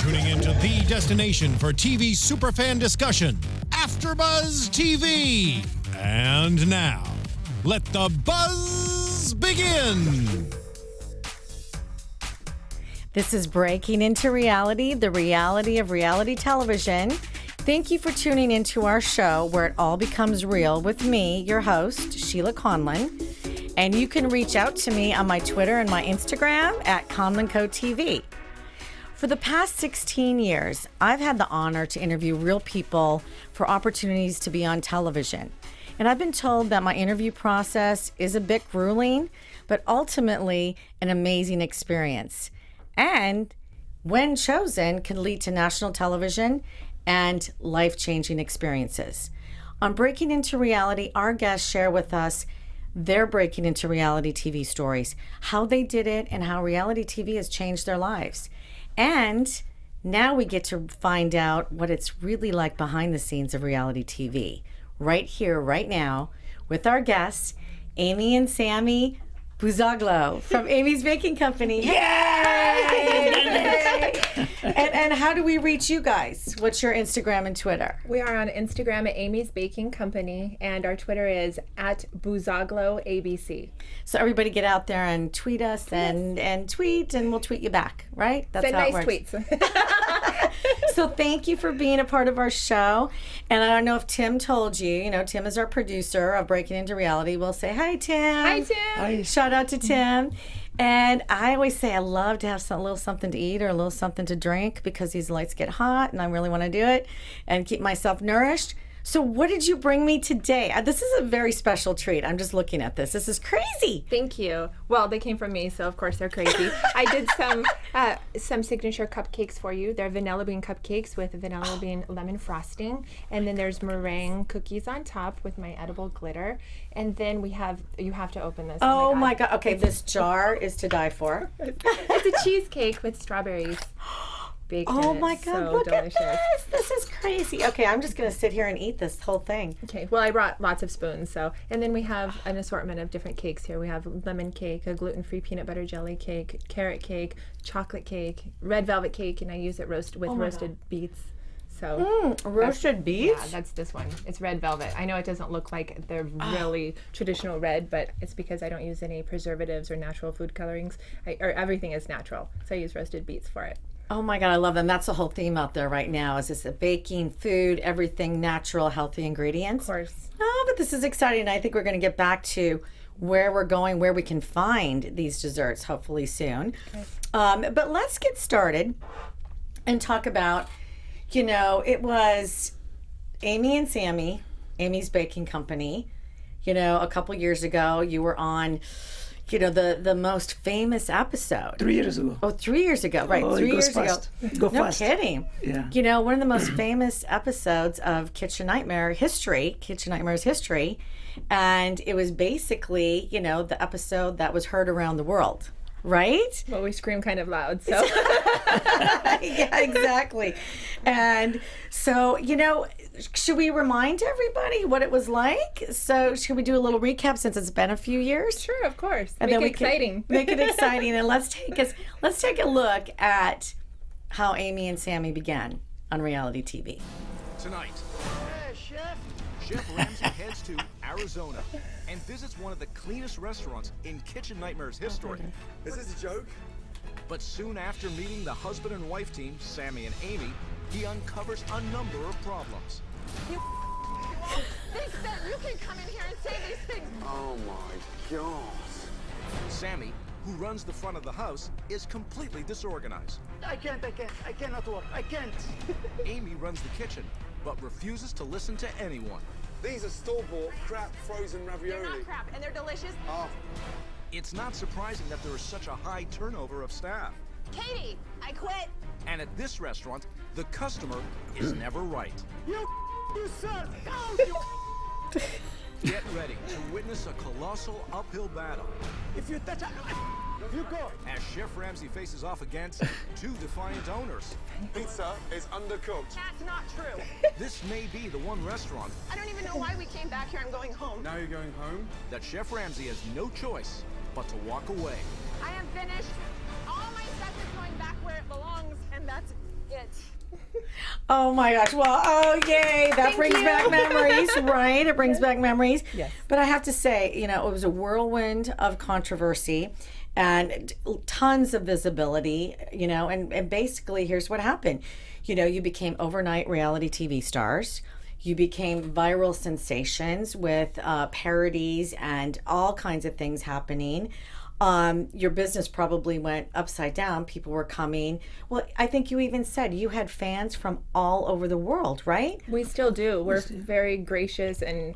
tuning into the destination for TV superfan discussion, AFTERBUZZ TV. And now, let the buzz begin. This is Breaking Into Reality, the reality of reality television. Thank you for tuning into our show where it all becomes real with me, your host, Sheila Conlin. And you can reach out to me on my Twitter and my Instagram at ConlinCoTV. For the past 16 years, I've had the honor to interview real people for opportunities to be on television. And I've been told that my interview process is a bit grueling, but ultimately an amazing experience. And when chosen, can lead to national television and life-changing experiences. On Breaking Into Reality, our guests share with us their breaking into reality TV stories, how they did it, and how reality TV has changed their lives. And now we get to find out what it's really like behind the scenes of reality TV, right here, right now, with our guests, Amy and Samy Bouzaglo from Amy's Baking Company. Yay! And how do we reach you guys? What's your Instagram and Twitter? We are on Instagram at Amy's Baking Company, and our Twitter is at BouzagloABC. So everybody get out there and tweet us and tweet, and we'll tweet you back, right? That's how it works. Send nice tweets. So thank you for being a part of our show. And I don't know if Tim told you, Tim is our producer of Breaking Into Reality. We'll say, hi, Tim. Hi, Tim. Hi. Shout out to Tim. And I always say I love to have a little something to eat or a little something to drink because these lights get hot and I really want to do it and keep myself nourished. So what did you bring me today? This is a very special treat. I'm just looking at this. This is crazy. Thank you. Well, they came from me, so of course they're crazy. I did some signature cupcakes for you. They're vanilla bean cupcakes with vanilla bean lemon frosting. And then there's meringue cookies on top with my edible glitter. And then you have to open this. Oh my God. Okay, this jar is to die for. It's a cheesecake with strawberries. Oh my God, so look delicious. at this. This is crazy. Okay, I'm just going to sit here and eat this whole thing. Okay, well, I brought lots of spoons. And then we have an assortment of different cakes here. We have lemon cake, a gluten-free peanut butter jelly cake, carrot cake, chocolate cake, red velvet cake, and I use it roasted beets. So roasted beets? Yeah, that's this one. It's red velvet. I know it doesn't look like the really traditional red, but it's because I don't use any preservatives or natural food colorings. Everything is natural, so I use roasted beets for it. Oh my God, I love them. That's the whole theme out there right now. Is this a baking, food, everything natural, healthy ingredients? Of course. Oh, but this is exciting. I think we're going to get back to where we're going, where we can find these desserts, hopefully soon. Okay. But let's get started and talk about, it was Amy and Samy, Amy's Baking Company. A couple years ago, you were on the most famous episode. 3 years ago. Oh, 3 years ago. Right, 3 years ago. Go no fast. Kidding. Yeah. One of the most famous episodes of Kitchen Nightmares history. And it was basically, the episode that was heard around the world. Right? Well, we scream kind of loud, so. Yeah, exactly. And so, should we remind everybody what it was like? So should we do a little recap since it's been a few years? Sure, of course. And make it exciting. Make it exciting. And let's take a look at how Amy and Samy began on reality TV. Tonight, Chef Ramsay heads to Arizona and visits one of the cleanest restaurants in Kitchen Nightmares history. Is this a joke? But soon after meeting the husband and wife team, Samy and Amy, he uncovers a number of problems. You think that you can come in here and say these things? Oh my God. Samy, who runs the front of the house, is completely disorganized. I cannot work, I can't. Amy runs the kitchen, but refuses to listen to anyone. These are store-bought crap frozen ravioli. They're not crap, and they're delicious. Oh. It's not surprising that there is such a high turnover of staff. Katie, I quit. And at this restaurant, the customer is never right. You son! No, you Get ready to witness a colossal uphill battle If you touch you go. as Chef Ramsay faces off against two defiant owners. Pizza is undercooked. That's not true. This may be the one restaurant I don't even know why we came back here. I'm going home. Now you're going home? that Chef Ramsay has no choice but to walk away. I am finished. All my stuff is going back where it belongs, and that's Oh my gosh. Well, oh yay. That brings back memories, right? It brings back memories. Yes. But I have to say, you know, it was a whirlwind of controversy and tons of visibility, you know, and basically here's what happened. You know, you became overnight reality TV stars. You became viral sensations with parodies and all kinds of things happening. Your business probably went upside down. People were coming. Well, I think you even said you had fans from all over the world, right? We still do. We're very gracious, and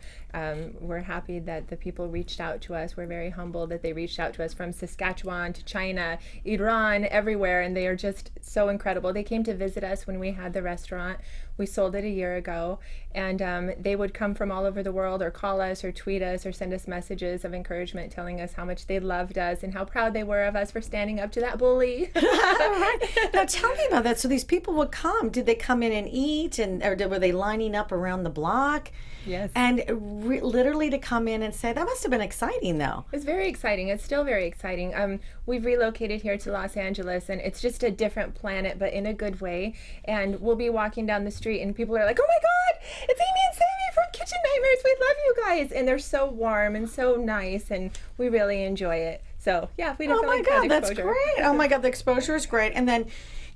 we're happy that the people reached out to us. We're very humbled that they reached out to us from Saskatchewan to China, Iran, everywhere, and they are just so incredible. They came to visit us when we had the restaurant. We sold it a year ago, and they would come from all over the world or call us or tweet us or send us messages of encouragement telling us how much they loved us and how proud they were of us for standing up to that bully. Right. Now tell me about that. So these people would come. Did they come in and eat, were they lining up around the block? Yes. And literally to come in and say, that must have been exciting though. It's very exciting. It's still very exciting. We've relocated here to Los Angeles, and it's just a different planet, but in a good way. And we'll be walking down the street, and people are like, "Oh my God, it's Amy and Samy from Kitchen Nightmares. We love you guys!" And they're so warm and so nice, and we really enjoy it. So yeah, we definitely Oh my God, that's exposure. great. Oh my God, the exposure is great. And then,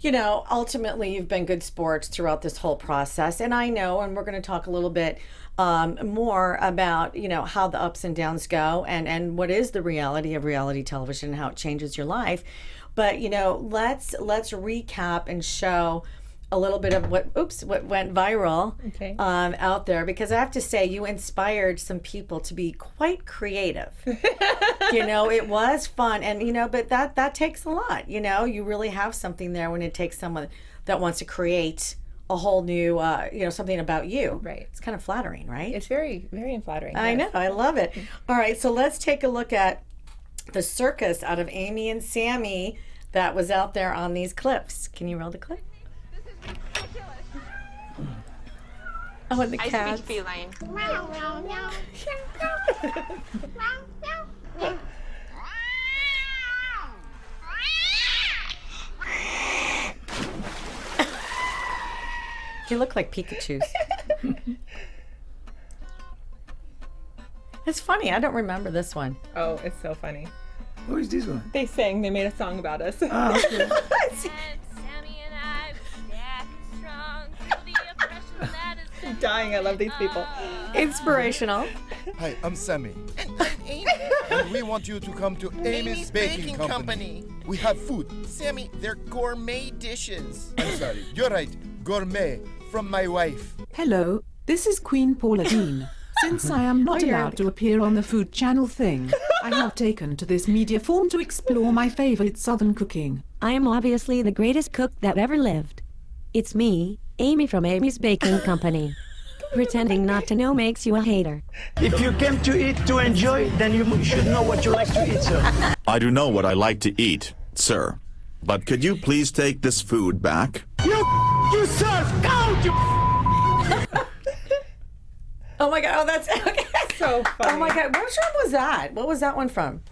you know, ultimately you've been good sports throughout this whole process. And I know, and we're going to talk a little bit more about, you know, how the ups and downs go and what is the reality of reality television and how it changes your life. But, you know, let's recap and show a little bit of what went viral out there, because I have to say you inspired some people to be quite creative. You know, it was fun, and you know, but that takes a lot. You know, you really have something there when it takes someone that wants to create a whole new, you know, something about you. Right. It's kind of flattering, right? It's very, very flattering. I yes. know. I love it. All right, so let's take a look at the circus out of Amy and Samy that was out there on these clips. Can you roll the clip? This is ridiculous. Oh, and the I cats. speak feline. Meow, meow, meow. Meow, meow, meow. You look like Pikachu's. It's funny. I don't remember this one. Oh, it's so funny. What is this one? They sang. They made a song about us. Ah, okay. I'm dying. I love these people. Inspirational. Hi, I'm Sammy. And we want you to come to Amy's Baking Company. We have food. Sammy, they're gourmet dishes. I'm sorry. You're right. Gourmet from my wife. Hello, this is Queen Paula Dean. Since I am not allowed to appear on the Food Channel thing, I have taken to this media form to explore my favorite Southern cooking. I am obviously the greatest cook that ever lived. It's me, Amy from Amy's Baking Company. Pretending not to know makes you a hater. If you came to eat to enjoy, then you should know what you like to eat, sir. I do know what I like to eat, sir. But could you please take this food back? You serve count, you. Oh my God! Oh, that's okay. So funny. Oh my God! Which one was that? What was that one from?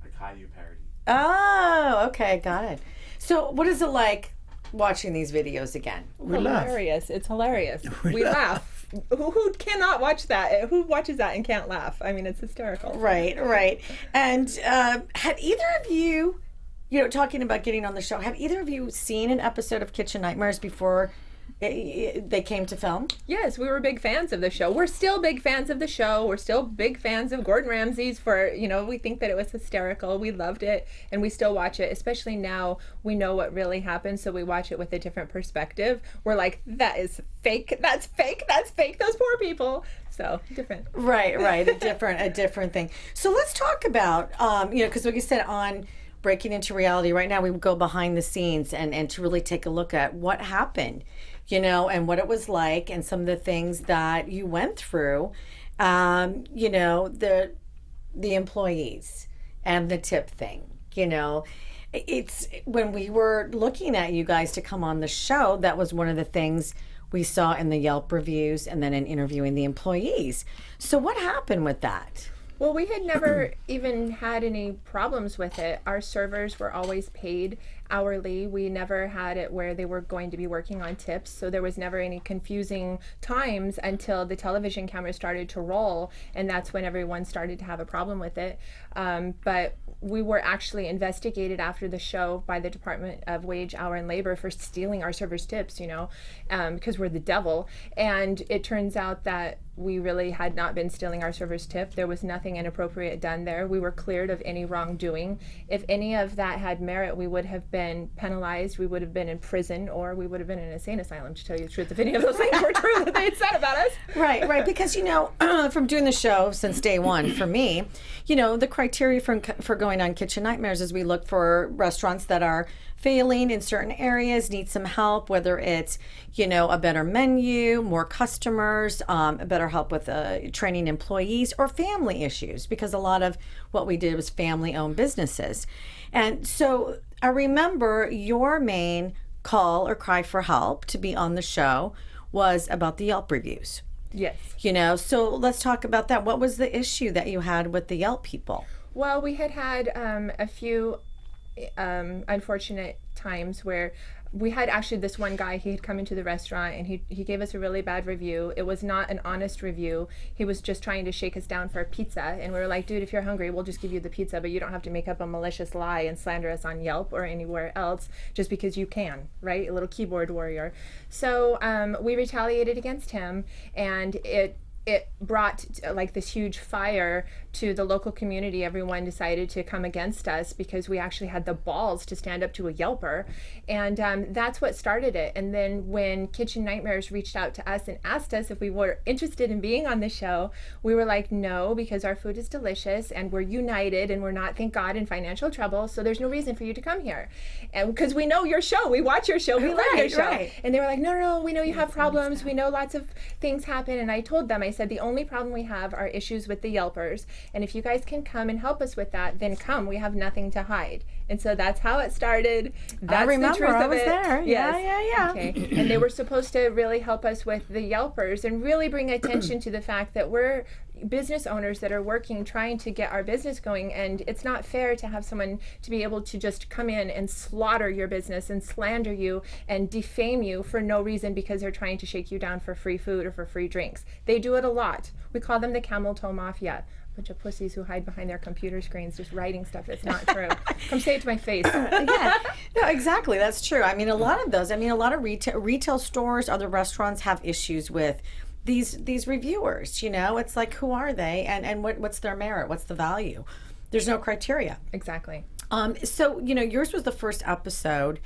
A Caillou parody. Oh, okay, got it. So, what is it like watching these videos again? We laugh. Hilarious. It's hilarious. We laugh. Who cannot watch that? Who watches that and can't laugh? I mean, it's hysterical. Right, right. And have either of you, you know, talking about getting on the show, have either of you seen an episode of Kitchen Nightmares before they came to film? Yes, we were big fans of the show. We're still big fans of the show. We're still big fans of Gordon Ramsay's for, you know, we think that it was hysterical. We loved it, and we still watch it, especially now we know what really happened, so we watch it with a different perspective. We're like, that is fake. That's fake. That's fake. Those poor people. So different. Right, right. A different thing. So let's talk about, you know, because like you said, on Breaking Into Reality right now, we go behind the scenes and to really take a look at what happened, you know, and what it was like and some of the things that you went through, you know, the employees and the tip thing, you know. It's when we were looking at you guys to come on the show, that was one of the things we saw in the Yelp reviews and then in interviewing the employees. So what happened with that? Well, we had never even had any problems with it. Our servers were always paid hourly. We never had it where they were going to be working on tips, so there was never any confusing times until the television cameras started to roll, and that's when everyone started to have a problem with it. But we were actually investigated after the show by the Department of Wage, Hour, and Labor for stealing our servers' tips, because we're the devil. And it turns out that we really had not been stealing our servers' tip. There was nothing inappropriate done there. We were cleared of any wrongdoing. If any of that had merit, we would have been penalized, we would have been in prison, or we would have been in an insane asylum, to tell you the truth, if any of those things were true that they had said about us. Right, because from doing the show since day one, for me, the criteria for going on Kitchen Nightmares is we look for restaurants that are failing in certain areas, need some help, whether it's, a better menu, more customers, better help with training employees, or family issues, because a lot of what we did was family-owned businesses. And so I remember your main call or cry for help to be on the show was about the Yelp reviews. Yes. So let's talk about that. What was the issue that you had with the Yelp people? Well, we had a few unfortunate times where we had actually this one guy, he had come into the restaurant and he gave us a really bad review. It was not an honest review. He was just trying to shake us down for a pizza, and we were like, dude, if you're hungry, we'll just give you the pizza, but you don't have to make up a malicious lie and slander us on Yelp or anywhere else just because you can, right? A little keyboard warrior. So we retaliated against him, and it brought like this huge fire to the local community. Everyone decided to come against us because we actually had the balls to stand up to a Yelper, and that's what started it. And then when Kitchen Nightmares reached out to us and asked us if we were interested in being on the show, we were like, no, because our food is delicious and we're united and we're not, thank God, in financial trouble, so there's no reason for you to come here. And because we know your show, we watch your show, we love your show. Right. And they were like, no, we know you have problems, we know lots of things happen. And I told them, I said, the only problem we have are issues with the Yelpers, and if you guys can come and help us with that, then come. We have nothing to hide. And so that's how it started. That's I remember, the truth I of was it. there. Yes. Yeah. Okay. And they were supposed to really help us with the Yelpers and really bring attention to the fact that we're business owners that are working, trying to get our business going, and it's not fair to have someone to be able to just come in and slaughter your business and slander you and defame you for no reason because they're trying to shake you down for free food or for free drinks. They do it a lot. We call them the camel toe mafia. A bunch of pussies who hide behind their computer screens just writing stuff that's not true. Come say it to my face. Yeah, no, exactly. That's true. I mean, a lot of those. I mean, a lot of retail stores, other restaurants have issues with these reviewers. It's like, who are they, and what's their merit? What's the value? There's no criteria. Exactly. So yours was the first episode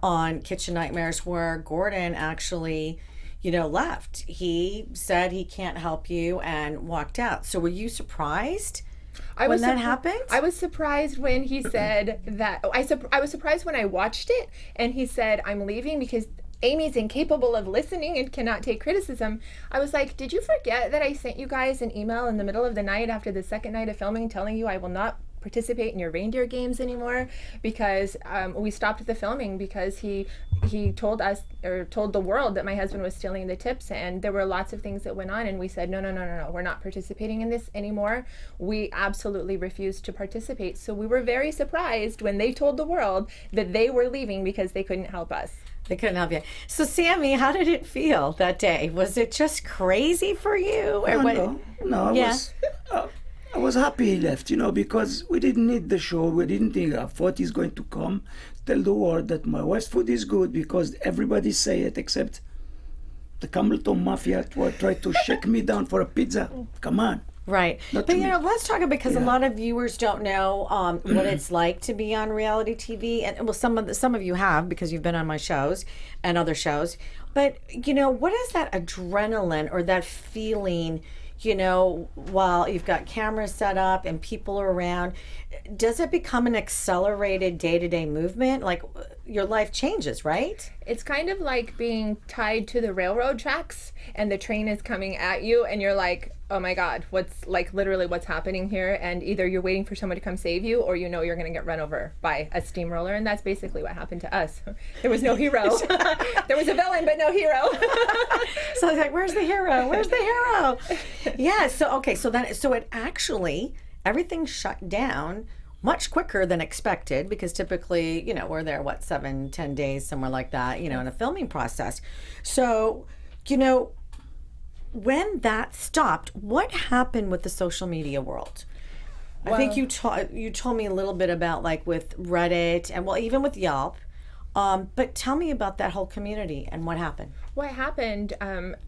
on Kitchen Nightmares where Gordon actually left. He said he can't help you and walked out. So were you surprised when that happened? I was surprised when he said that. I was surprised when I watched it and he said, I'm leaving because Amy's incapable of listening and cannot take criticism. I was like, did you forget that I sent you guys an email in the middle of the night after the second night of filming telling you I will not participate in your reindeer games anymore, because we stopped the filming because he told us, or told the world, that my husband was stealing the tips, and there were lots of things that went on, and we said no, we're not participating in this anymore. We absolutely refused to participate. So we were very surprised when they told the world that they were leaving because they couldn't help us. They couldn't help you. So Sammy, how did it feel that day? Was it just crazy for you? Or No, I was happy he left, because we didn't need the show. We didn't think, I thought he's going to come, tell the world that my wife's food is good, because everybody say it except the Campbellton Mafia tried to shake me down for a pizza. Come on. Right. But let's talk about, because a lot of viewers don't know what it's like to be on reality TV. And well, some of you have, because you've been on my shows and other shows. But, what is that adrenaline or that feeling, while you've got cameras set up and people are around? Does it become an accelerated day-to-day movement? Like, your life changes, right? It's kind of like being tied to the railroad tracks and the train is coming at you and you're like, oh my God, literally what's happening here? And either you're waiting for someone to come save you, or you're going to get run over by a steamroller. And that's basically what happened to us. There was no hero. There was a villain, but no hero. So I was like, where's the hero? Where's the hero? Yeah. So, okay. So it actually, everything shut down much quicker than expected, because typically, we're there, 7-10 days, somewhere like that, in a filming process. So, when that stopped, what happened with the social media world? I think you told me a little bit about, like, with Reddit and, even with Yelp. But tell me about that whole community and what happened. What happened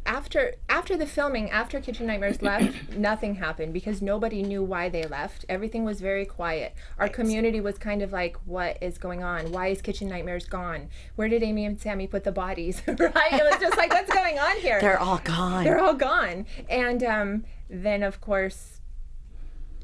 after the filming, after Kitchen Nightmares left, nothing happened because nobody knew why they left. Everything was very quiet. Our community was kind of like, what is going on? Why is Kitchen Nightmares gone? Where did Amy and Sammy put the bodies? Right? It was just like, what's going on here? They're all gone. They're all gone. And then, of course,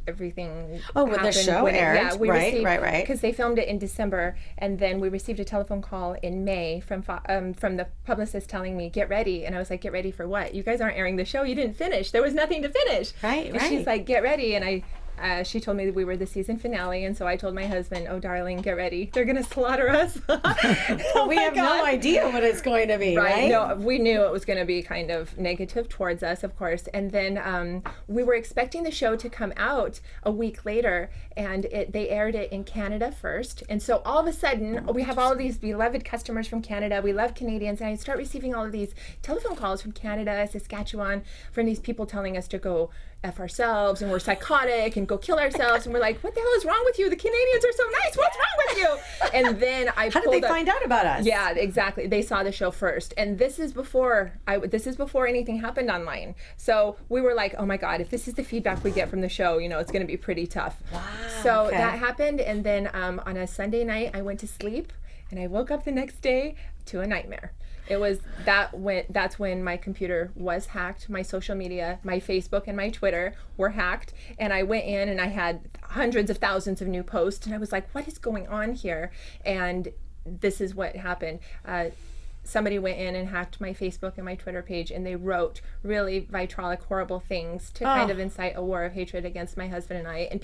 everything when the show aired, right. Because they filmed it in December, and then we received a telephone call in May from the publicist telling me, get ready. And I was like, get ready for what? You guys aren't airing the show. You didn't finish. There was nothing to finish. Right. She's like, get ready. And she told me that we were the season finale, and so I told my husband, oh darling, get ready. They're gonna slaughter us. We have no idea what it's going to be, right? No, we knew it was going to be kind of negative towards us, of course. And then we were expecting the show to come out a week later, and they aired it in Canada first. And so all of a sudden, we have all of these beloved customers from Canada. We love Canadians, and I start receiving all of these telephone calls from Canada, Saskatchewan, from these people telling us to go F ourselves, and we're psychotic, and go kill ourselves. And we're like, what the hell is wrong with you? The Canadians are so nice. What's wrong with you? And then How did they find out about us? Yeah, exactly. They saw the show first. And this is before anything happened online. So we were like, oh my God, if this is the feedback we get from the show, it's going to be pretty tough. Wow. So that happened. And then on a Sunday night, I went to sleep, and I woke up the next day to a nightmare. That's when my computer was hacked, my social media, my Facebook and my Twitter were hacked, and I went in and I had hundreds of thousands of new posts, and I was like, what is going on here? And this is what happened. Somebody went in and hacked my Facebook and my Twitter page, and they wrote really vitriolic, horrible things to kind of incite a war of hatred against my husband and I. And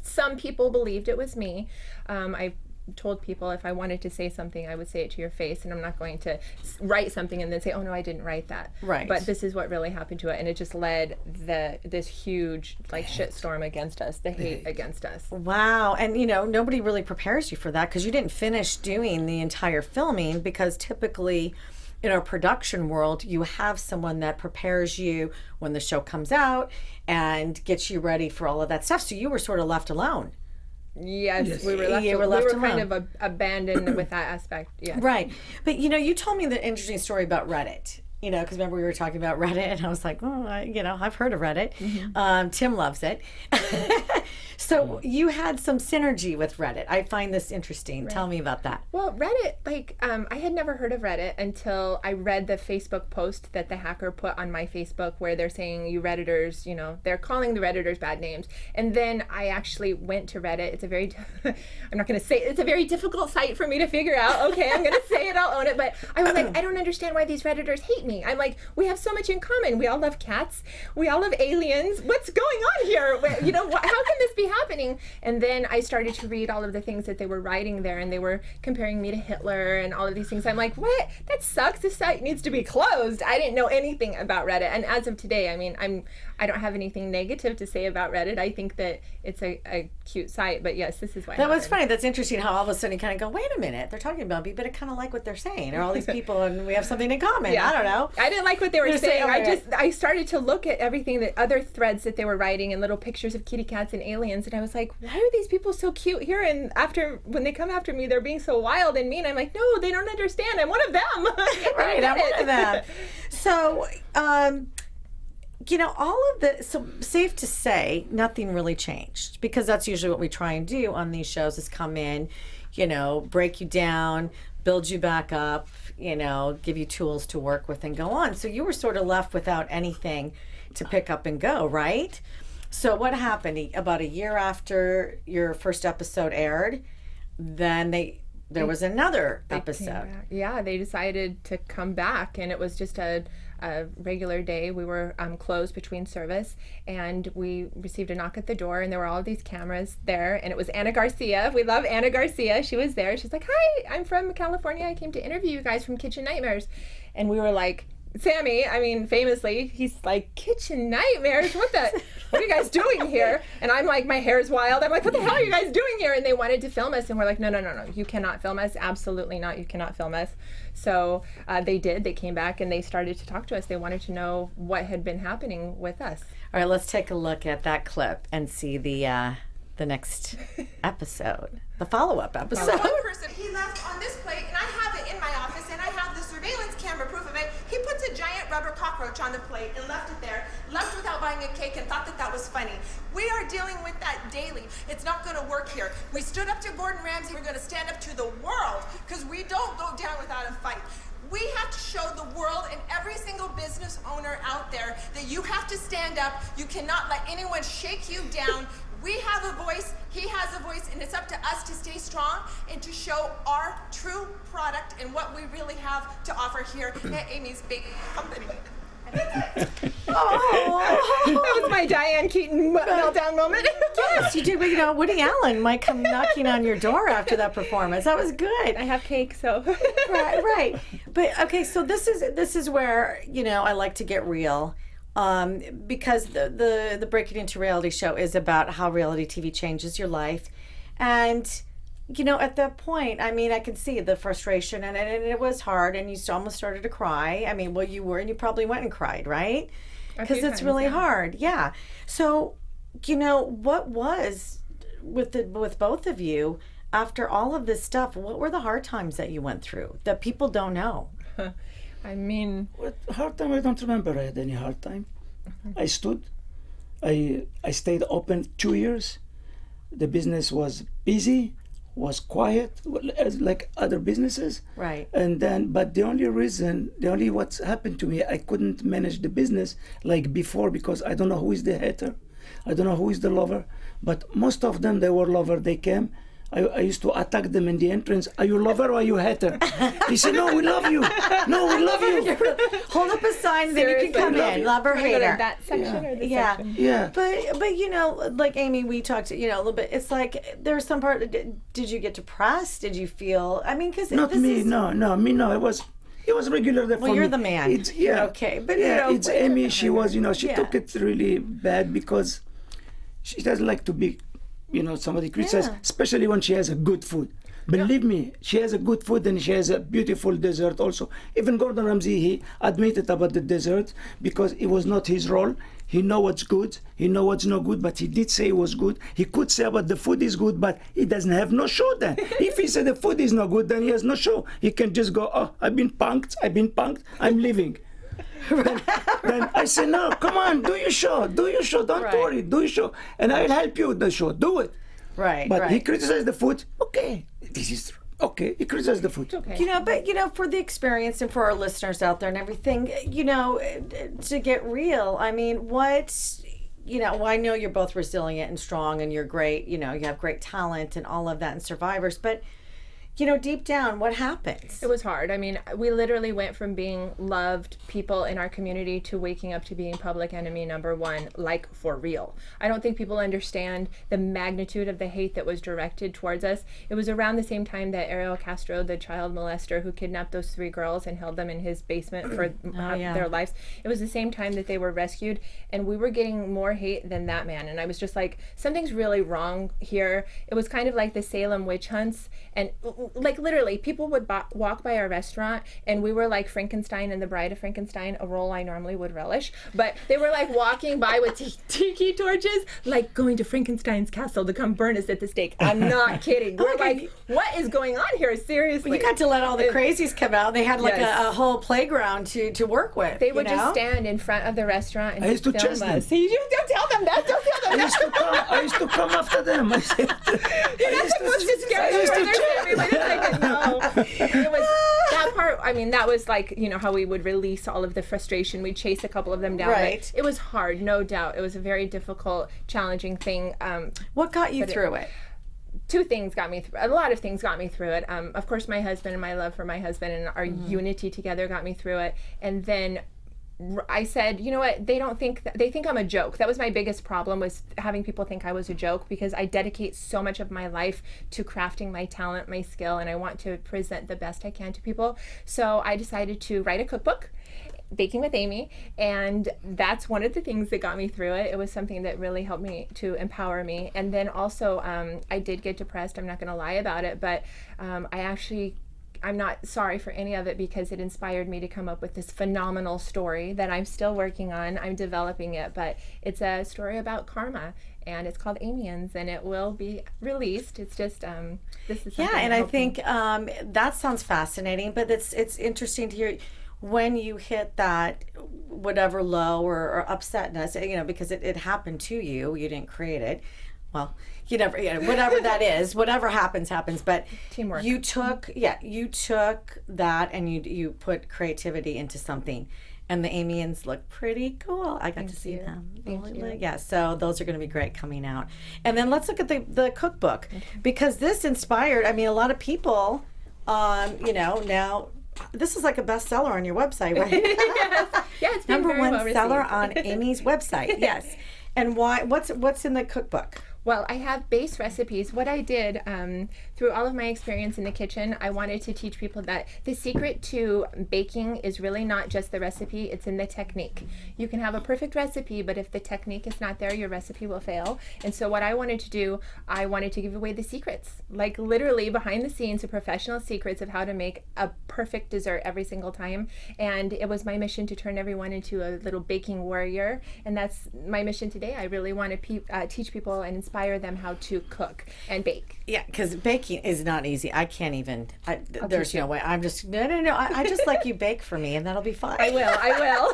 some people believed it was me. I told people if I wanted to say something, I would say it to your face, and I'm not going to write something and then say, oh no, I didn't write that. Right. But this is what really happened to it, and it just led this huge shitstorm against us, the hate against us. Wow. And nobody really prepares you for that, because you didn't finish doing the entire filming, because typically in our production world, you have someone that prepares you when the show comes out and gets you ready for all of that stuff. So you were sort of left alone. Yes, we were left. We were kind of abandoned with that aspect. Yeah. Right, but you told me the interesting story about Reddit. Because remember we were talking about Reddit, and I was like, I've heard of Reddit. Mm-hmm. Tim loves it. So you had some synergy with Reddit. I find this interesting. Right. Tell me about that. Well, Reddit, I had never heard of Reddit until I read the Facebook post that the hacker put on my Facebook, where they're saying, you Redditors, they're calling the Redditors bad names. And then I actually went to Reddit. It's a very, I'm not going to say, it's a very difficult site for me to figure out. Okay, I'm going to say it, I'll own it. But I was like, I don't understand why these Redditors hate me. I'm like, we have so much in common. We all love cats. We all love aliens. What's going on here? How can this be happening? And then I started to read all of the things that they were writing there, and they were comparing me to Hitler and all of these things. I'm like, what? That sucks. This site needs to be closed. I didn't know anything about Reddit. And as of today, I don't have anything negative to say about Reddit. I think that it's a cute site, but yes, this is why. That was funny. That's interesting how all of a sudden you kind of go, wait a minute, they're talking about me, but I kind of like what they're saying, or all these people, and we have something in common. Yeah. I don't know. I didn't like what they were saying. I started to look at everything, that other threads that they were writing, and little pictures of kitty cats and aliens, and I was like, why are these people so cute here? And when they come after me, they're being so wild and mean. I'm like, no, they don't understand. I'm one of them. Right, I'm one of them. So, so safe to say, nothing really changed, because that's usually what we try and do on these shows, is come in, break you down, build you back up, give you tools to work with and go on. So you were sort of left without anything to pick up and go, right? So what happened? About a year after your first episode aired, then there was another episode. Yeah, they decided to come back, and it was just a regular day. We were closed between service, and we received a knock at the door, and there were all of these cameras there, and it was Anna Garcia. We love Anna Garcia. She was there. She's like, hi, I'm from California. I came to interview you guys from Kitchen Nightmares. And we were like, Sammy, famously, he's like, Kitchen Nightmares? What the? what are you guys doing here? And I'm like, my hair's wild. I'm like, what the hell are you guys doing here? And they wanted to film us, and we're like, no, you cannot film us. Absolutely not. You cannot film us. So they did. They came back and they started to talk to us. They wanted to know what had been happening with us. All right, let's take a look at that clip and see the next episode, the follow-up episode. One person, he left on this plate, and I have it in my office, and I have the surveillance camera proof of it. He puts a giant rubber cockroach on the plate and left it there, left without buying a cake, and thought that that was funny. We are dealing with that daily. It's not going to work here. We stood up to Gordon Ramsay. We're going to stand up to the world, because we don't go down without a fight. We have to show the world and every single business owner out there that you have to stand up. You cannot let anyone shake you down. We have a voice, he has a voice, and it's up to us to stay strong and to show our true product and what we really have to offer here at Amy's Baking Company. Oh, that was my Diane Keaton meltdown moment. Yes, you did. You know, Woody Allen might come knocking on your door after that performance. That was good. I have cake, so. right. But okay, so this is where, you know, I like to get real. Because the Breaking Into Reality show is about how reality TV changes your life. And, you know, at that point, I mean, I could see the frustration, and it was hard, and you almost started to cry. I mean, well, you were, and you probably went and cried, right? Because it's really hard. Yeah. So, you know, what was with both of you after all of this stuff? What were the hard times that you went through that people don't know? I mean, what hard time? I don't remember I had any hard time. I stood. I stayed open 2 years. The business was busy, was quiet, like other businesses. Right. And then, but the only what's happened to me, I couldn't manage the business like before, because I don't know who is the hater. I don't know who is the lover. But most of them, they were lover. They came. I used to attack them in the entrance. Are you lover or are you hater? He said, no, we love you. No, we love you. Hold up a sign, then you can come in. Lover, hater. That section or this section? Yeah. But you know, like Amy, we talked, you know, a little bit. It's like there's some part. Did you get depressed? Did you feel? I mean, because not me. No. It was regular. Well, you're the man. Okay, but yeah, you know, it's Amy. She was, you know, she took it really bad because she doesn't like to be, you know, somebody criticized, especially when she has a good food. Believe me, she has a good food and she has a beautiful dessert also. Even Gordon Ramsay, he admitted about the dessert because it was not his role. He know what's good, he know what's not good, but he did say it was good. He could say about the food is good, but he doesn't have no show then. If he said the food is not good, then he has no show. He can just go, oh, I've been punked, I'm leaving. then I say, no, come on, do your show, don't worry, do your show, and I'll help you with the show, do it. Right. But he criticized the food. Okay, this is okay. He criticized the food. Okay. You know, but you know, for the experience and for our listeners out there and everything, you know, to get real. I mean, you know, I know you're both resilient and strong, and you're great. You know, you have great talent and all of that, and survivors, but. You know, deep down, what happens? It was hard. I mean, we literally went from being loved people in our community to waking up to being public enemy #1, like for real. I don't think people understand the magnitude of the hate that was directed towards us. It was around the same time that Ariel Castro, the child molester who kidnapped those 3 girls and held them in his basement for their lives, it was the same time that they were rescued, and we were getting more hate than that man. And I was just like, something's really wrong here. It was kind of like the Salem witch hunts, and like literally people would walk by our restaurant and we were like Frankenstein and the Bride of Frankenstein, a role I normally would relish, but they were like walking by with tiki torches, like going to Frankenstein's castle to come burn us at the stake. I'm not kidding. We're like, what is going on here? Seriously. You got to let all the crazies come out. They had like a whole playground to work with. They would just stand in front of the restaurant and I used to chase them. See, don't tell them that. Don't tell them that. I used to come after them. I said, you're not supposed to scare them. No, it was that part. I mean, that was like, you know, how we would release all of the frustration. We'd chase a couple of them down. Right. It was hard, no doubt. It was a very difficult, challenging thing. What got you through it? 2 things got me through. A lot of things got me through it. Of course, my husband and my love for my husband and our unity together got me through it. And then I said, you know what, they think I'm a joke. That was my biggest problem, was having people think I was a joke, because I dedicate so much of my life to crafting my talent, my skill, and I want to present the best I can to people. So I decided to write a cookbook Baking with Amy, and that's one of the things that got me through it. It was something that really helped me to empower me. And then also, I did get depressed. I'm not going to lie about it, but I'm not sorry for any of it because it inspired me to come up with this phenomenal story that I'm still working on. I'm developing it, but it's a story about karma, and it's called Amians, and it will be released. It's just this is yeah, and I think that sounds fascinating, but it's interesting to hear when you hit that whatever low or upsetness, you know, because it happened to you. You didn't create it. Well, you never, whatever that is, whatever happens. But teamwork. You took that and you put creativity into something, and the Amians look pretty cool. I got to see them. Thank you. Yeah, so those are going to be great coming out. And then let's look at the cookbook, because this inspired. I mean, a lot of people, now. This is like a bestseller on your website, right? Yes. Yeah, it's been number very one well seller received. on Amy's website. Yes. And why? What's in the cookbook? Well, I have base recipes. What I did through all of my experience in the kitchen, I wanted to teach people that the secret to baking is really not just the recipe, it's in the technique. You can have a perfect recipe, but if the technique is not there, your recipe will fail. And so what I wanted to do, I wanted to give away the secrets, like literally behind the scenes, the professional secrets of how to make a perfect dessert every single time. And it was my mission to turn everyone into a little baking warrior. And that's my mission today. I really want to teach people and inspire them how to cook and bake. Yeah, because baking is not easy. I can't even. There's no way. I'm just no. I just like you bake for me, and that'll be fine. I will.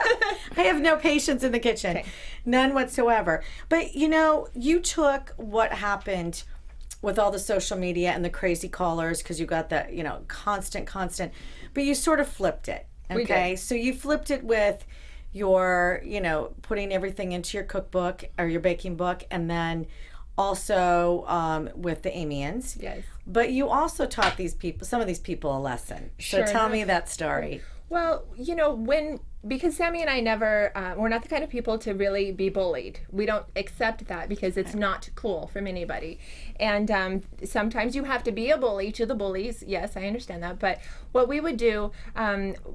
I have no patience in the kitchen, none whatsoever. But you took what happened with all the social media and the crazy callers, because you got the constant, but you sort of flipped it. Okay, so you flipped it with your putting everything into your cookbook or your baking book, and then also with the Amians. Yes. But you also taught some of these people a lesson. So tell me that story. Well, because Sammy and I never, we're not the kind of people to really be bullied. We don't accept that because it's not cool from anybody. And sometimes you have to be a bully to the bullies. Yes, I understand that. But what we would do,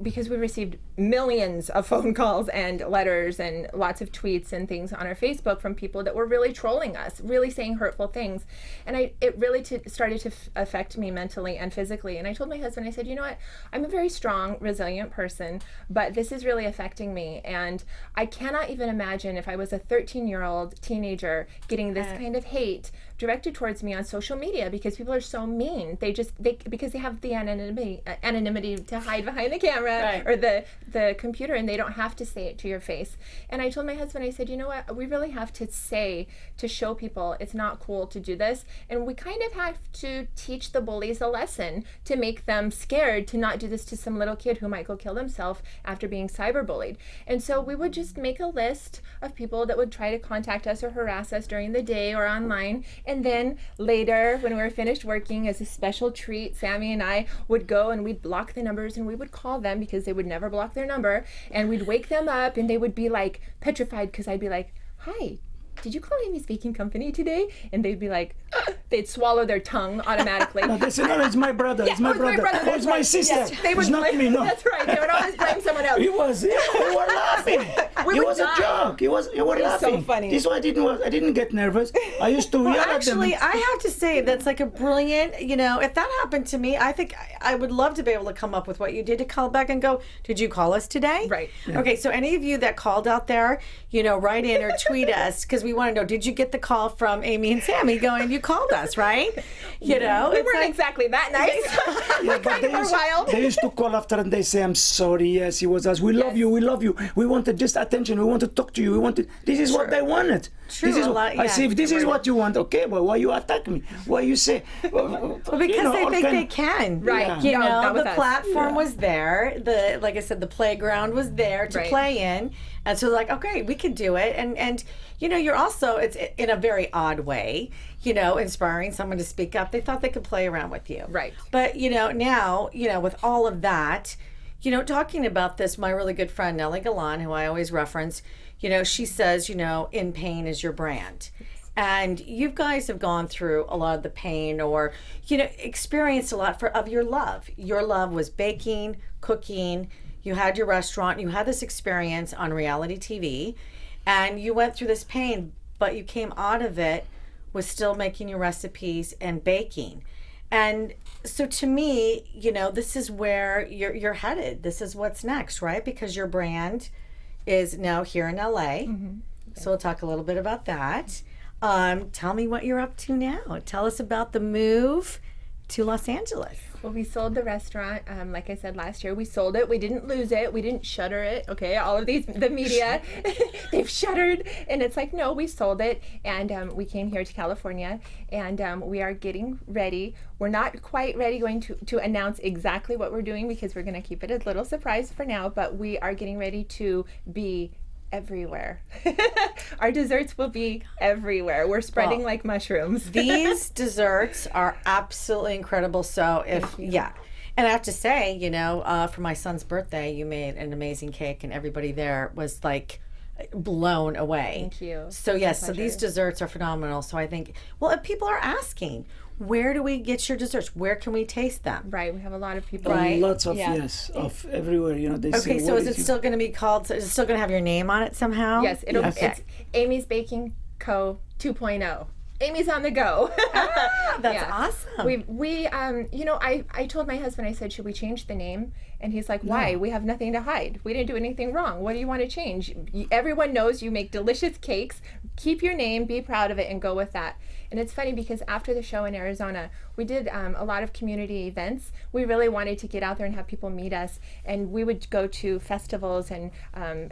because we received millions of phone calls and letters and lots of tweets and things on our Facebook from people that were really trolling us, really saying hurtful things. And it really started to affect me mentally and physically. And I told my husband, I said, you know what, I'm a very strong, resilient person, but this is really affecting me. And I cannot even imagine if I was a 13-year-old teenager getting this kind of hate directed towards me on social media, because people are so mean. Because they have the anonymity to hide behind the camera or the computer, and they don't have to say it to your face. And I told my husband, I said, you know what, we really have to show people it's not cool to do this, and we kind of have to teach the bullies a lesson to make them scared to not do this to some little kid who might go kill himself after being cyberbullied. And so we would just make a list of people that would try to contact us or harass us during the day or online. And then later, when we were finished working, as a special treat, Sammy and I would go and we'd block the numbers and we would call them, because they would never block their number. And we'd wake them up and they would be like petrified, because I'd be like, hi, did you call Amy's Baking Company today? And they'd be like, they'd swallow their tongue automatically. No, they say, no, it's my brother. It's my brother. Oh, it's my sister. Yes, they would it's not me, no. That's right. They would always blame someone else. He was, we were laughing. It was a joke. You were laughing. So funny. This is why I didn't get nervous. I used to yell at them. Actually, I have to say that's like a brilliant, if that happened to me, I think I would love to be able to come up with what you did, to call back and go, did you call us today? Right. Yeah. Okay, so any of you that called out there, write in or tweet us, because we want to know, did you get the call from Amy and Sammy going, you called us, right? We weren't exactly that nice. Yeah, but they used to call after and they say, I'm sorry, yes, it was us. We love you. We wanted just attention. We want to talk to you. This is what they wanted. True. I say, if this is what you want, okay, but why you attack me? Why you say? Well, because they think they can. Right. Yeah. The platform was there. Like I said, the playground was there to play in. And so like, okay, we could do it. And you're also, it's in a very odd way, inspiring someone to speak up. They thought they could play around with you. Right. But, now, with all of that, talking about this, my really good friend, Nellie Galan, who I always reference, she says, in pain is your brand. And you guys have gone through a lot of the pain, or, experienced a lot of your love. Your love was baking, cooking, you had your restaurant, you had this experience on reality TV, and you went through this pain, but you came out of it with still making your recipes and baking. And so to me, you know, this is where you're headed. This is what's next, right? Because your brand is now here in LA. So we'll talk a little bit about that. Tell me what you're up to now. Tell us about the move to Los Angeles. Well, we sold the restaurant, like I said last year. We sold it. We didn't lose it. We didn't shutter it. Okay, all of the media, they've shuttered, and it's like, no, we sold it, and we came here to California, and we are getting ready. We're not quite ready to announce exactly what we're doing because we're going to keep it a little surprise for now, but we are getting ready to be everywhere. Our desserts will be everywhere. We're spreading like mushrooms. These desserts are absolutely incredible. So and I have to say, you know, for my son's birthday, you made an amazing cake, and everybody there was like blown away. Thank you. So yes, so these desserts are phenomenal. So I think, well, if people are asking, where do we get your desserts? Where can we taste them? Right, we have a lot of people. Right. Lots of of everywhere. You know, they say. Okay, so is it still going to be called? Is it still going to have your name on it somehow? Yes, it's Amy's Baking Co. 2.0. Amy's on the go. That's awesome. We you know, I told my husband, I said, should we change the name? And he's like, why? We have nothing to hide. We didn't do anything wrong. What do you want to change? Everyone knows you make delicious cakes. Keep your name, be proud of it, and go with that. And it's funny because after the show in Arizona, we did a lot of community events. We really wanted to get out there and have people meet us. And we would go to festivals and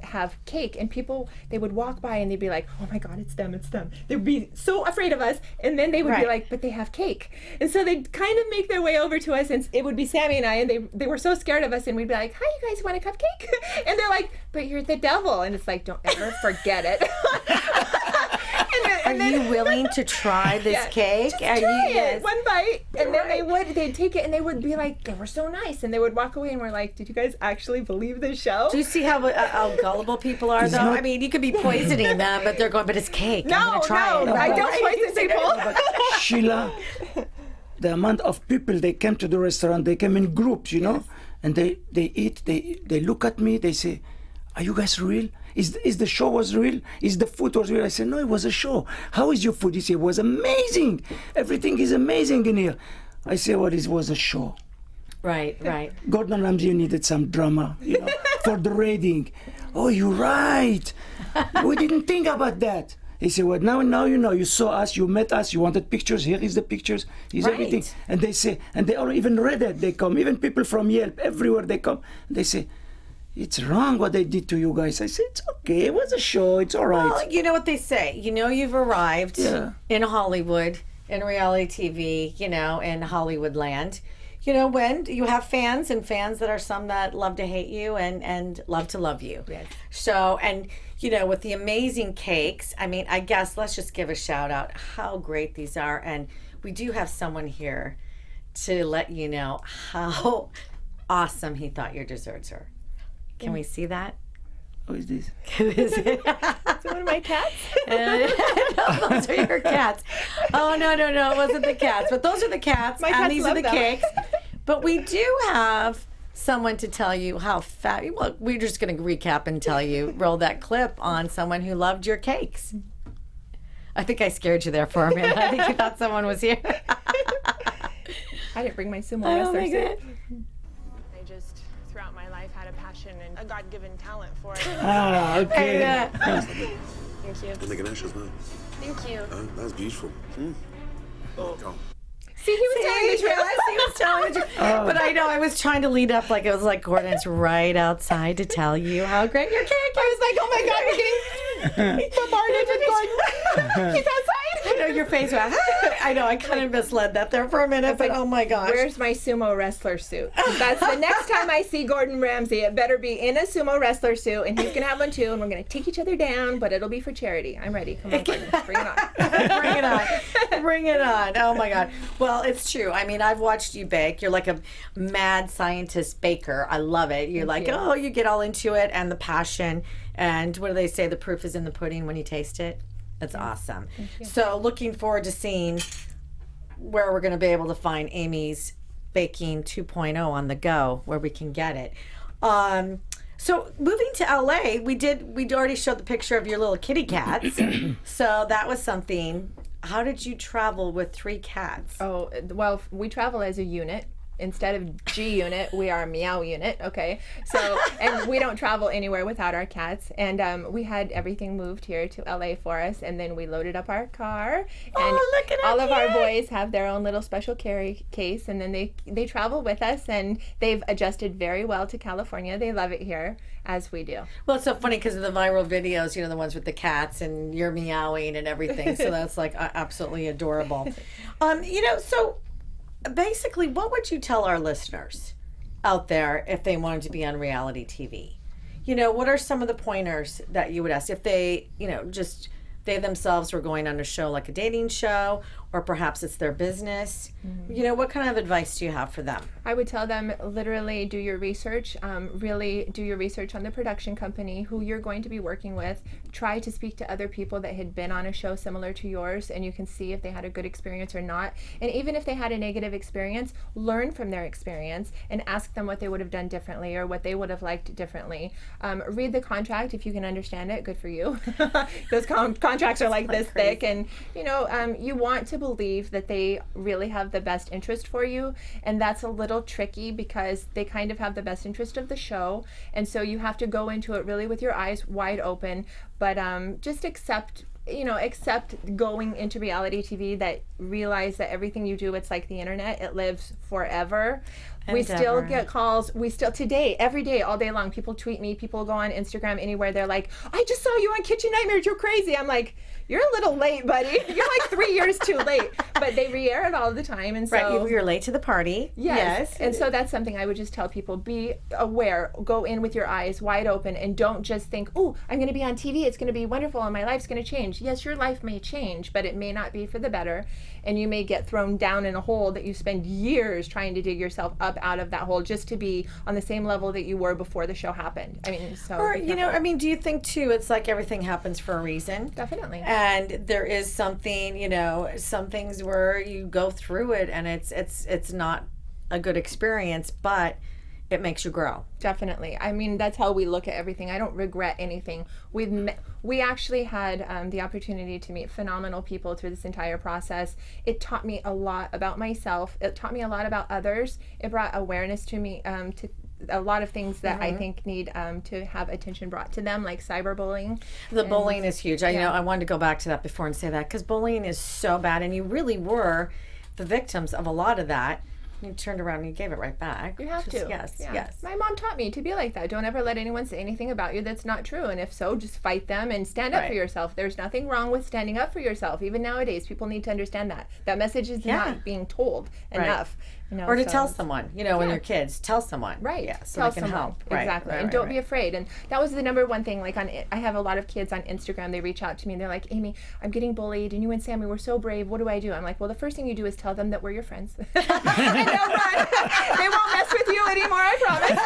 have cake. And people, they would walk by and they'd be like, oh my God, it's them, it's them. They'd be so afraid of us. And then they would be like, but they have cake. And so they'd kind of make their way over to us, and it would be Sammy and I, and they were so scared of us. And we'd be like, hi, you guys want a cupcake? And they're like, but you're the devil. And it's like, don't ever forget it. Are you willing to try this cake? Just try it. One bite. And then they'd take it and they would be like, they were so nice. And they would walk away and we're like, did you guys actually believe this show? Do you see how gullible people are, though? I mean, you could be poisoning them, but they're going, but it's cake. I'm going to try it. I don't poison people. Sheila, the amount of people, they came to the restaurant, they came in groups, you know, and they eat, they look at me, they say, are you guys real? Is the show was real? Is the food was real? I said, no, it was a show. How is your food? He said, it was amazing. Everything is amazing in here. I said, well, it was a show. Right. Gordon Ramsay needed some drama, you know, for the rating. Oh, you're right. We didn't think about that. He said, well, now you know. You saw us, you met us, you wanted pictures. Here is the pictures. Here's everything. And they say, and they all even read it. They come, even people from Yelp, everywhere they come. They say, it's wrong what they did to you guys. I said, it's okay. It was a show. It's all right. Well, you know what they say. You know you've arrived in Hollywood, in reality TV, you know, in Hollywood land. You know, when you have fans, and fans that are some that love to hate you and love to love you. Yes. So, and, you know, with the amazing cakes, I mean, I guess let's just give a shout out how great these are. And we do have someone here to let you know how awesome he thought your desserts are. Can we see that? Who is this? Who is it? Is it one of my cats? No, those are your cats. Oh, no, it wasn't the cats. But those are the cats, and these are the cakes. But we do have someone to tell you how well, we're just going to recap and tell you, roll that clip on someone who loved your cakes. I think I scared you there for a minute. I think you thought someone was here. I didn't bring my sumo wrestler suit. Throughout my life had a passion and a God-given talent for it. Ah, okay. Thank you. Thank you. That's beautiful. See, he was telling the truth. He was telling the truth. But I know, I was trying to lead up like it was like Gordon's right outside to tell you how great your cake is. I was like, oh my God, we're getting bombarded with Gordon. He's outside. I know your face went, I know, I kind of misled that there for a minute, but oh my gosh. Where's my sumo wrestler suit? That's the next time I see Gordon Ramsay, it better be in a sumo wrestler suit, and he's going to have one too, and we're going to take each other down, but it'll be for charity. I'm ready. Come on, Gordon. Bring it on. Bring it on. Bring it on. Oh my God. Well, it's true. I mean, I've watched you bake. You're like a mad scientist baker. I love it. You're like, oh, you get all into it, and the passion, and what do they say? The proof is in the pudding when you taste it. That's awesome. So looking forward to seeing where we're going to be able to find Amy's Baking 2.0 on the go, where we can get it. So moving to LA, we already showed the picture of your little kitty cats. So that was something. How did you travel with 3 cats? Oh, well, we travel as a unit. Instead of G unit, we are meow unit. Okay, so and we don't travel anywhere without our cats. And we had everything moved here to LA for us, and then we loaded up our car. And look at all of our boys have their own little special carry case, and then they travel with us, and they've adjusted very well to California. They love it here, as we do. Well, it's so funny because of the viral videos, you know, the ones with the cats and you're meowing and everything. So that's like absolutely adorable. You know, so basically, what would you tell our listeners out there if they wanted to be on reality TV? You know, what are some of the pointers that you would ask if they, you know, just they themselves were going on a show like a dating show, or perhaps it's their business? You know, what kind of advice do you have for them? I would tell them literally do your research, really do your research on the production company, who you're going to be working with. Try to speak to other people that had been on a show similar to yours, and you can see if they had a good experience or not. And even if they had a negative experience, learn from their experience and ask them what they would have done differently or what they would have liked differently. Read the contract if you can understand it. Good for you. Those contracts are like this thick, and you know, you want to believe that they really have the best interest for you, and that's a little tricky because they kind of have the best interest of the show, and so you have to go into it really with your eyes wide open. But just accept going into reality TV, that realize that everything you do, it's like the internet, it lives forever. We still get calls. We still, today, every day, all day long, people tweet me, people go on Instagram, anywhere. They're like, I just saw you on Kitchen Nightmares. You're crazy. I'm like, you're a little late, buddy. You're like 3 years too late. But they re-air it all the time. And so, right, you're late to the party. Yes. And so that's something I would just tell people. Be aware. Go in with your eyes wide open, and don't just think, oh, I'm going to be on TV. It's going to be wonderful and my life's going to change. Yes, your life may change, but it may not be for the better. And you may get thrown down in a hole that you spend years trying to dig yourself up out of that hole just to be on the same level that you were before the show happened. I mean, so. Or, you know, I mean, do you think too, it's like everything happens for a reason? Definitely. And there is something, you know, some things where you go through it and it's not a good experience, but it makes you grow. Definitely. I mean, that's how we look at everything. I don't regret anything. We actually had the opportunity to meet phenomenal people through this entire process. It taught me a lot about myself. It taught me a lot about others. It brought awareness to me, to a lot of things that I think need to have attention brought to them, like cyberbullying. Bullying is huge. You know, I wanted to go back to that before and say that, because bullying is so bad, and you really were the victims of a lot of that. You turned around and you gave it right back. You have to. Yes, yeah. yes. My mom taught me to be like that. Don't ever let anyone say anything about you that's not true. And if so, just fight them and stand up for yourself. There's nothing wrong with standing up for yourself. Even nowadays, people need to understand that. That message is not being told enough. You know, or to tell someone, you know, when you're kids, tell someone. Right. Yeah, so tell they can someone. help. Exactly. And don't be afraid. And that was the number one thing. Like I have a lot of kids on Instagram. They reach out to me and they're like, Amy, I'm getting bullied, and you and Sammy were so brave. What do I do? I'm like, well, the first thing you do is tell them that we're your friends. And they'll run. They won't mess with you anymore, I promise.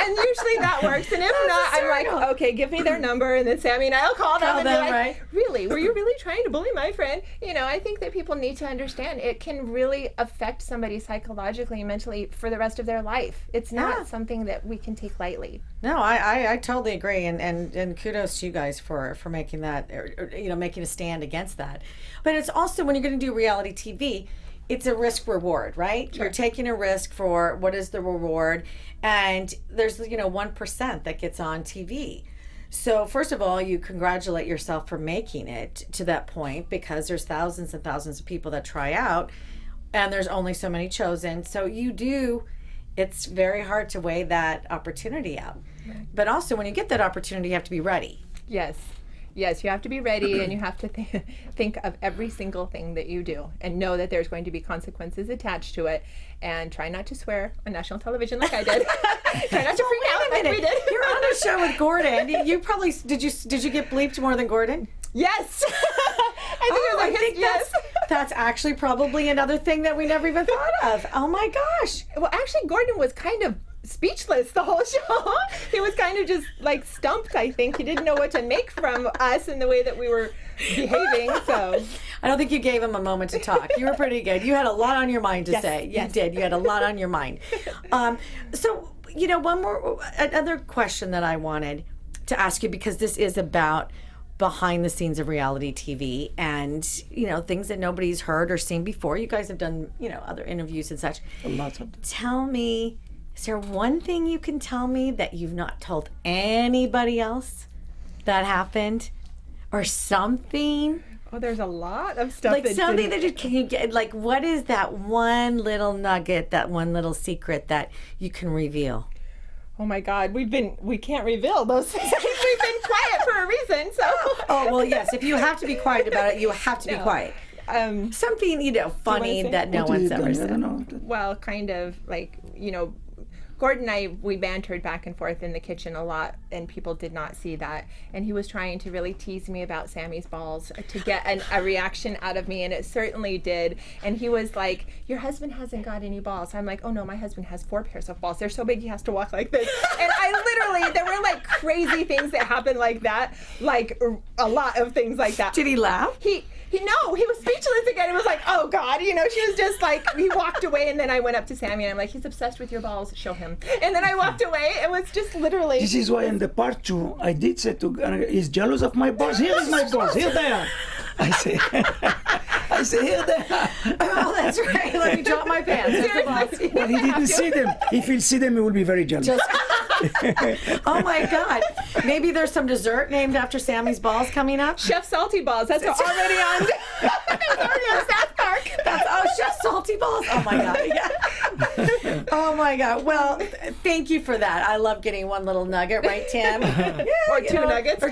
And usually that works. And if not, I'm like, okay, give me their number. And then Sammy and I'll call them and be like, really? Were you really trying to bully my friend? You know, I think that people need to understand it can really affect somebody psychologically and mentally for the rest of their life. It's not something that we can take lightly. No, I totally agree, and kudos to you guys for making that, or, you know, making a stand against that. But it's also, when you're going to do reality TV, it's a risk reward, right? Sure. You're taking a risk for what is the reward, and there's, you know, 1% that gets on TV. So first of all, you congratulate yourself for making it to that point, because there's thousands and thousands of people that try out, and there's only so many chosen. So it's very hard to weigh that opportunity out. Right. But also, when you get that opportunity, you have to be ready. Yes, you have to be ready, and you have to think of every single thing that you do and know that there's going to be consequences attached to it, and try not to swear on national television like I did. Try not to freak out like we did. You're on a show with Gordon. You probably, did you get bleeped more than Gordon? Yes. I think yes. That's actually probably another thing that we never even thought of. Oh my gosh. Well, actually, Gordon was kind of speechless the whole show. He was kind of just like stumped, I think. He didn't know what to make from us and the way that we were behaving. So I don't think you gave him a moment to talk. You were pretty good. You had a lot on your mind to say. You did. You had a lot on your mind. So another question that I wanted to ask you, because this is about behind the scenes of reality TV and, things that nobody's heard or seen before. You guys have done, other interviews and such. Lots of them. Tell me, is there one thing you can tell me that you've not told anybody else that happened? Or something? Oh, there's a lot of stuff. Like something that can you get, like, what is that one little nugget, that one little secret that you can reveal? Oh my God, we can't reveal those things. We've been quiet for a reason, so. Oh, well, yes, if you have to be quiet about it, you have to be quiet. Something, funny that no one's ever said. Well, kind of like, Gordon and I, we bantered back and forth in the kitchen a lot, and people did not see that. And he was trying to really tease me about Sammy's balls to get a reaction out of me, and it certainly did. And he was like, your husband hasn't got any balls. I'm like, oh no, my husband has 4 pairs of balls. They're so big he has to walk like this. And I literally, there were like crazy things that happened like that, like a lot of things like that. Did he laugh? No, he was speechless again. It was like, oh God, she was just like, he walked away, and then I went up to Sammy and I'm like, he's obsessed with your balls, show him. And then I walked away. It was just literally. This is why in the part 2, I did say to he's jealous of my balls. Here is my balls. Here they are. I say, here they are. Oh, that's right. Let me drop my pants. Well, he didn't see them. If he'll see them, he will be very jealous. Oh my God. Maybe there's some dessert named after Sammy's balls coming up? Chef Salty Balls. That's already on. That's already on South Park. Chef Salty Balls. Oh my God. Yeah. Oh my God. Well, thank you for that. I love getting one little nugget, right, Tim? Yeah, or 2 nuggets. Or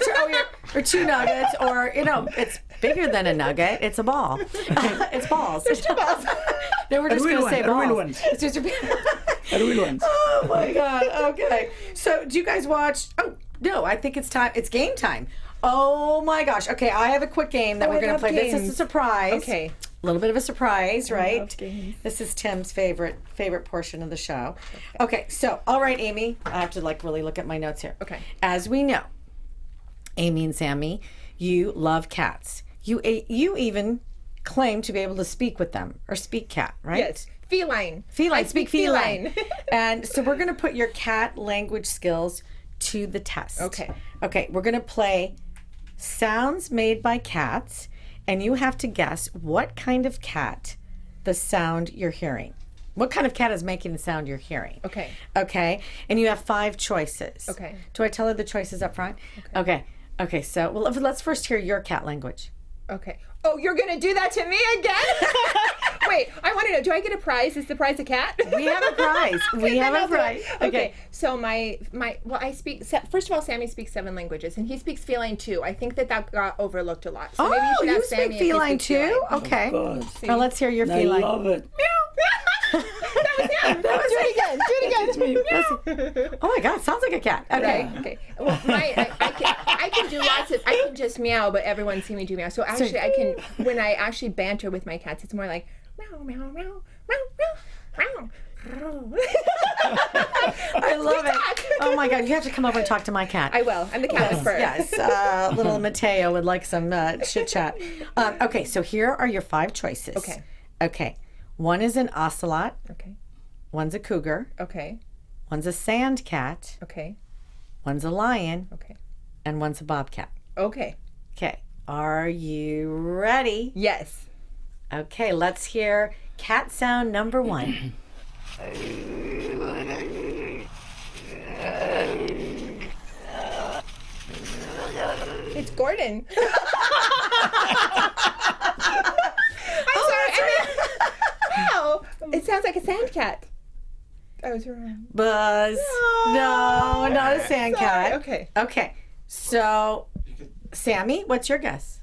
2 nuggets. Or, it's bigger than a nugget. It's a ball. It's balls. There's 2 balls. No, we're just going to say balls. Real ones. It's just a real ones. Oh my God. Okay. So do you guys watch? Oh, no, I think it's time. It's game time. Oh my gosh. Okay, I have a quick game that we're going to play. Games. This is a surprise. Okay. A little bit of a surprise, right? Love games. This is Tim's favorite portion of the show. Okay, so all right, Amy, I have to really look at my notes here. Okay. As we know, Amy and Sammy, you love cats. You even claim to be able to speak with them or speak cat, right? Yes. Feline. I speak feline. And so we're going to put your cat language skills to the test. Okay. Okay, we're going to play sounds made by cats, and you have to guess what kind of cat the sound you're hearing. What kind of cat is making the sound you're hearing? Okay. Okay, and you have 5 choices. Okay. Do I tell her the choices up front? Okay. Okay, so let's first hear your cat language. Okay. Oh, you're going to do that to me again? Wait, I want to know, do I get a prize? Is the prize a cat? We have a prize. We have a prize. Okay. So I speak, first of all, Sammy speaks 7 languages, and he speaks feline too. I think that got overlooked a lot. So maybe you should have Sammy. Speak feline too? Okay. Well, let's hear your feline. I love it. That was him. Do it again. Oh my God, sounds like a cat. Okay. Right. Okay. Well, I can do lots of. I can just meow, but everyone's seen me do meow. So actually, I can. When I actually banter with my cats, it's more like meow, meow, meow, meow, meow, meow. I love it. Oh my God, you have to come over and talk to my cat. I will. I'm the cat whisperer. Yes. Little Mateo would like some chit chat. Okay, so here are your 5 choices. Okay. Okay. One is an ocelot. Okay. One's a cougar. Okay. One's a sand cat. Okay. One's a lion. Okay. And one's a bobcat. Okay. Okay. Are you ready? Yes. Okay, let's hear cat sound number 1. It's Gordon. Wow. It sounds like a sand cat. I was wrong. Buzz. No, not a sand cat. Okay. Okay. So, Sammy, what's your guess?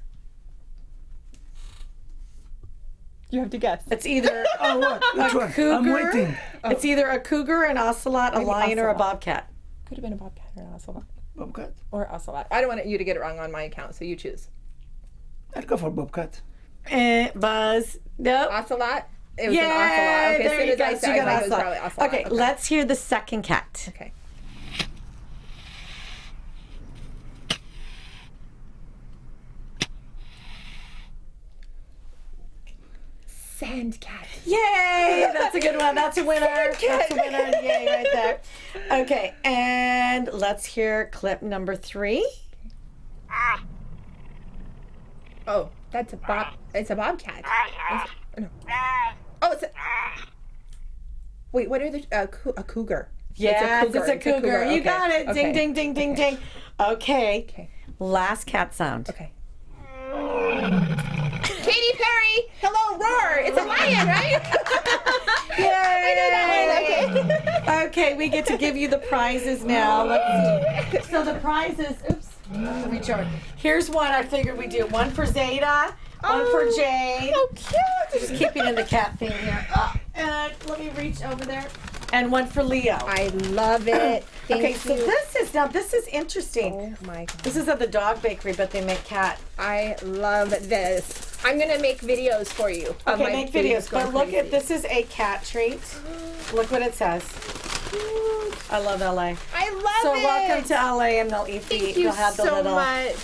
You have to guess. It's either Which one? cougar. I'm waiting. It's either a cougar, an ocelot, a lion, or a bobcat. Could have been a bobcat or an ocelot. Bobcat. Or ocelot. I don't want you to get it wrong on my account, so you choose. I'd go for bobcat. Buzz. Nope. Ocelot? It was an ocelot. Okay, there you go. So you got it was probably ocelot. Okay, let's hear the second cat. Okay. Sand cat. Yay! That's a good one. That's a winner. That's a winner. Yay, right there. Okay, and let's hear clip number 3. Oh, that's a it's a bobcat. No. Oh, it's a... Wait, what are the... a cougar. Yes, it's a cougar. You Okay. got it. Okay. Ding, ding, ding, ding, ding. Okay. Last cat sound. Okay. Katy Perry, hello, roar. It's a lion, right? Yay! I know that one. Okay. Okay, we get to give you the prizes now. Let's see. So the prizes, oops, let me chart. Here's one I figured we'd do. One for Zeta, one for Jade. So cute. Just keeping in the cat theme here. And let me reach over there. And one for Leo. I love it. Thank So you. this is interesting. Oh my God. This is at the dog bakery, but they make cat. I love this. I'm gonna make videos for you. of Okay, my make food videos. going But look at crazy. this is a cat treat. Look what it says. I love LA. I love So it. welcome to LA, and they'll eat Thank you they'll have the so little. much.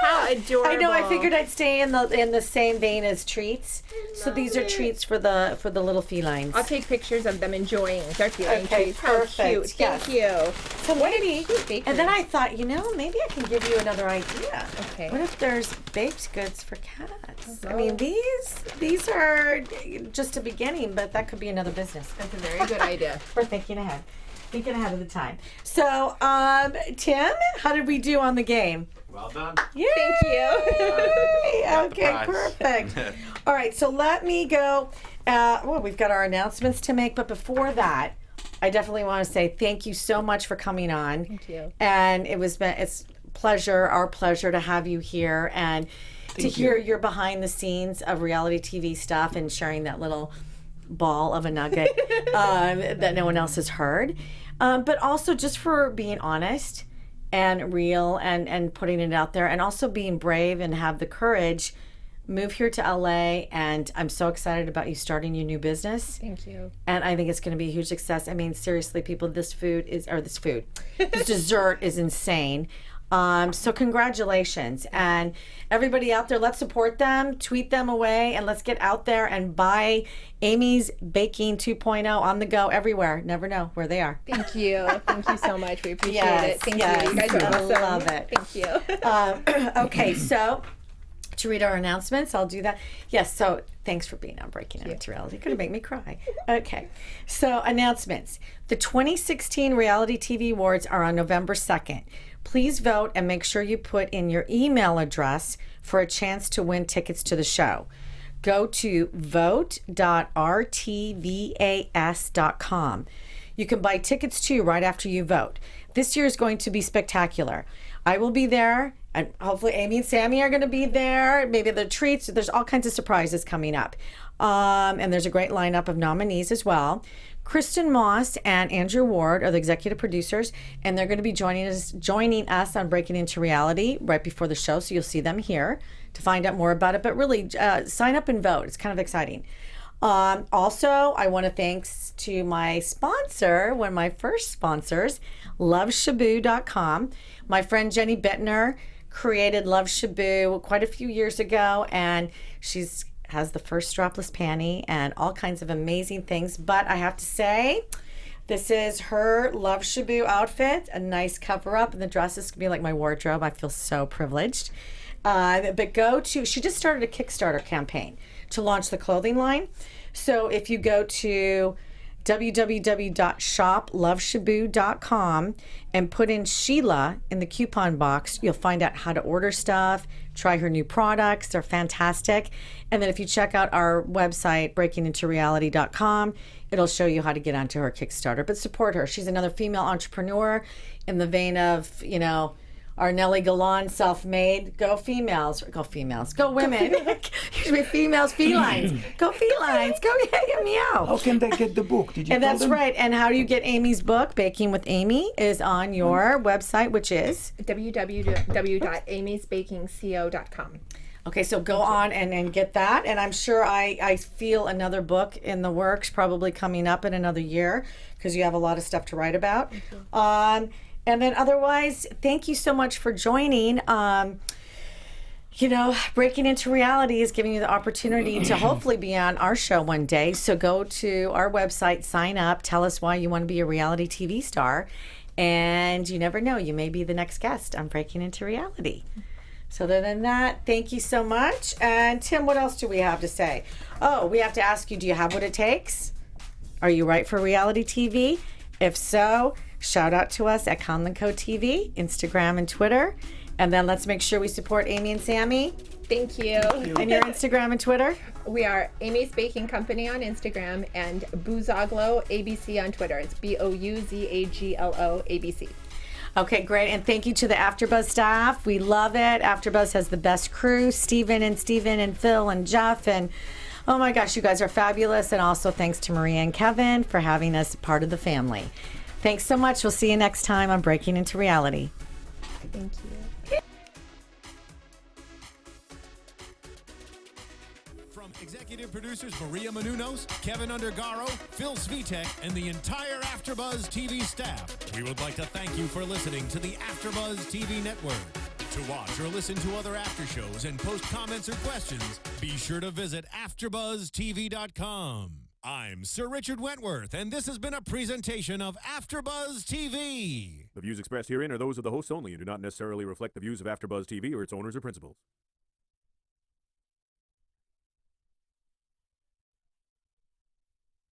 How adorable. I know. I figured I'd stay in the same vein as treats. So these are treats for the little felines. I'll take pictures of them enjoying their feeling Okay, treats. How perfect. cute. Yes. Thank you. So maybe, bakery. and then I thought, maybe I can give you another idea. Okay. What if there's baked goods for cats? I mean, these are just a beginning, but that could be another business. That's a very good idea. We're thinking ahead. Thinking ahead of the time. So, Tim, how did we do on the game? Well done. Yay! Thank you. Okay, prize. perfect. All right, so let me go. We've got our announcements to make, but before that, I definitely want to say thank you so much for coming on. Thank you. And it's our pleasure to have you here and to hear your behind the scenes of reality TV stuff and sharing that little ball of a nugget that no one else has heard. But also just for being honest and real and putting it out there, and also being brave and have the courage. Move here to LA, and I'm so excited about you starting your new business. Thank you. And I think it's going to be a huge success. I mean, seriously, people, this dessert is insane. So congratulations. And everybody out there, let's support them, tweet them away, and let's get out there and buy Amy's Baking 2.0 on the go everywhere. Never know where they are. Thank you. Thank you so much. We appreciate Yes, it. Thank yes. you. You guys are I awesome. love it. Thank you. Okay, so to read our announcements, I'll do that. Yes, so thanks for being on Breaking Into Reality. You're going to make me cry. Okay, so announcements. The 2016 Reality TV Awards are on November 2nd. Please vote and make sure you put in your email address for a chance to win tickets to the show. Go to vote.rtvas.com. You can buy tickets too right after you vote. This year is going to be spectacular. I will be there, and hopefully Amy and Sammy are going to be there. Maybe the treats. There's all kinds of surprises coming up. And there's a great lineup of nominees as well. Kristen Moss and Andrew Ward are the executive producers, and they're going to be joining us on Breaking Into Reality right before the show, so you'll see them here to find out more about it. But really, sign up and vote. It's kind of exciting. Also, I want to thanks to my sponsor, one of my first sponsors, loveshaboo.com. My friend Jenny Bittner created Love Shaboo quite a few years ago, and she's has the first strapless panty and all kinds of amazing things. But I have to say, this is her Love Shaboo outfit, a nice cover up, and the dress is gonna be like my wardrobe. I feel so privileged. But she just started a Kickstarter campaign to launch the clothing line. So if you go to www.shoploveshaboo.com and put in Sheila in the coupon box, you'll find out how to order stuff, try her new products. They're fantastic. And then if you check out our website, breakingintoreality.com, it'll show you how to get onto her Kickstarter. But support her. She's another female entrepreneur in the vein of, our Nellie Galan, self-made. Go females. Go women. Females, felines. Go felines. Go meow. How can they get the book? Did you And tell that's them? right. And how do you get Amy's book, Baking with Amy, is on your website, which is? www.amysbakingco.com. Okay, so go on and get that. And I'm sure I feel another book in the works, probably coming up in another year, because you have a lot of stuff to write about. And then otherwise, thank you so much for joining. You know, breaking into reality is giving you the opportunity to hopefully be on our show one day. So go to our website, sign up, tell us why you want to be a reality TV star. And you never know, you may be the next guest on Breaking Into Reality. So other than that, thank you so much. And Tim, what else do we have to say? Oh, we have to ask you, do you have what it takes? Are you right for reality TV? If so, shout out to us at Conlin Co TV, Instagram and Twitter. And then let's make sure we support Amy and Sammy. Thank you. And your Instagram and Twitter? We are Amy's Baking Company on Instagram and Bouzaglo ABC on Twitter. It's Bouzaglo ABC. Okay, great. And thank you to the AfterBuzz staff. We love it. AfterBuzz has the best crew, Steven and Phil and Jeff. And oh my gosh, you guys are fabulous. And also thanks to Maria and Kevin for having us part of the family. Thanks so much. We'll see you next time on Breaking Into Reality. Thank you. Executive producers Maria Menounos, Kevin Undergaro, Phil Svitek, and the entire AfterBuzz TV staff. We would like to thank you for listening to the AfterBuzz TV network. To watch or listen to other after shows and post comments or questions, be sure to visit AfterBuzzTV.com. I'm Sir Richard Wentworth, and this has been a presentation of AfterBuzz TV. The views expressed herein are those of the hosts only and do not necessarily reflect the views of AfterBuzz TV or its owners or principals.